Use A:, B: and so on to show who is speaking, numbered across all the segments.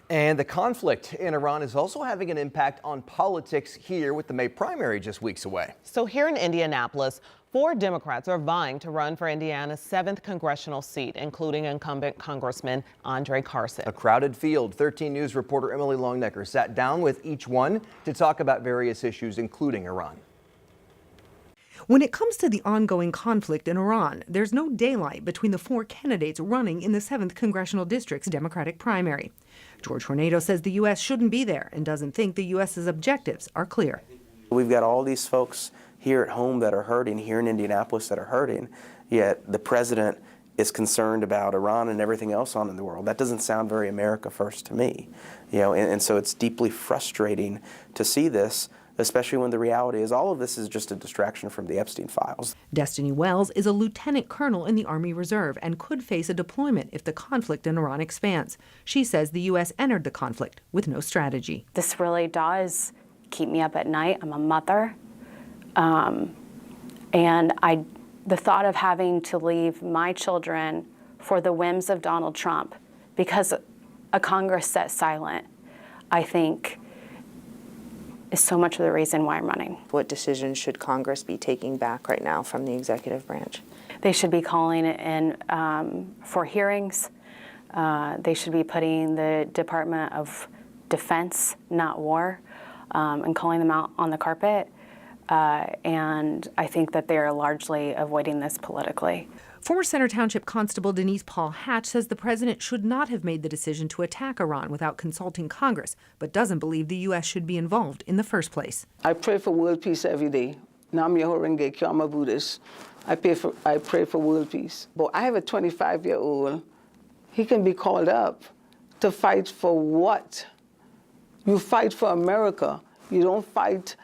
A: And the conflict in Iran is also having an impact on politics here with the May primary just weeks away.
B: So here in Indianapolis, 4 Democrats are vying to run for Indiana's 7th congressional seat, including incumbent Congressman Andre Carson.
A: A crowded field. 13 News reporter Emily Longnecker sat down with each one to talk about various issues, including Iran.
C: When it comes to the ongoing conflict in Iran, there's no daylight between the 4 candidates running in the 7th Congressional District's Democratic primary. George Tornado says the U.S. shouldn't be there and doesn't think the U.S.'s objectives are clear.
D: We've got all these folks here at home that are hurting, here in Indianapolis that are hurting, yet the president is concerned about Iran and everything else on in the world. That doesn't sound very America first to me. And so it's deeply frustrating to see this, especially when the reality is all of this is just a distraction from the Epstein files.
C: Destiny Wells is a lieutenant colonel in the Army Reserve and could face a deployment if the conflict in Iran expands. She says the U.S. entered the conflict with no strategy.
E: This really does keep me up at night. I'm a mother. And the thought of having to leave my children for the whims of Donald Trump because a Congress sat silent, I think, is so much of the reason why I'm running.
F: What decisions should Congress be taking back right now from the executive branch?
E: They should be calling it in for hearings. They should be putting the Department of Defense, not War, and calling them out on the carpet. And I think that they are largely avoiding this politically.
C: Former Center Township Constable Denise Paul Hatch says the president should not have made the decision to attack Iran without consulting Congress, but doesn't believe the U.S. should be involved in the first place.
G: I pray for world peace every day. Nam Myoho Renge Kyo, I'm a Buddhist. I pray for world peace. But I have a 25-year-old. He can be called up to fight for what? You fight for America. You don't fight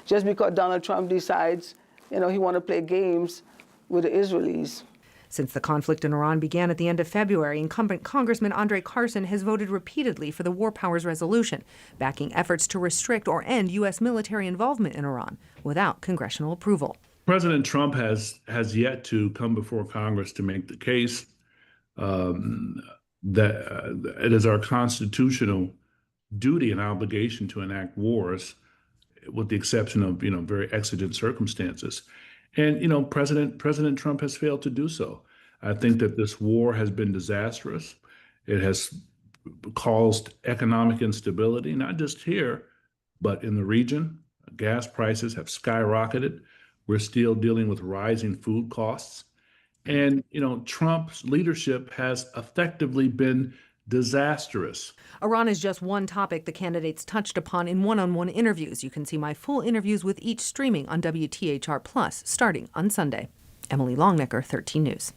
G: just because Donald Trump decides, he want to play games with the Israelis.
C: Since the conflict in Iran began at the end of February, incumbent Congressman Andre Carson has voted repeatedly for the War Powers Resolution, backing efforts to restrict or end U.S. military involvement in Iran without congressional approval.
H: President Trump has yet to come before Congress to make the case that it is our constitutional duty and obligation to enact wars, with the exception of very exigent circumstances. And President Trump has failed to do so. I think that this war has been disastrous. It has caused economic instability, not just here, but in the region. Gas prices have skyrocketed. We're still dealing with rising food costs. And Trump's leadership has effectively been disastrous.
C: Iran is just one topic the candidates touched upon in one-on-one interviews. You can see my full interviews with each streaming on WTHR Plus starting on Sunday. Emily Longnecker, 13 News.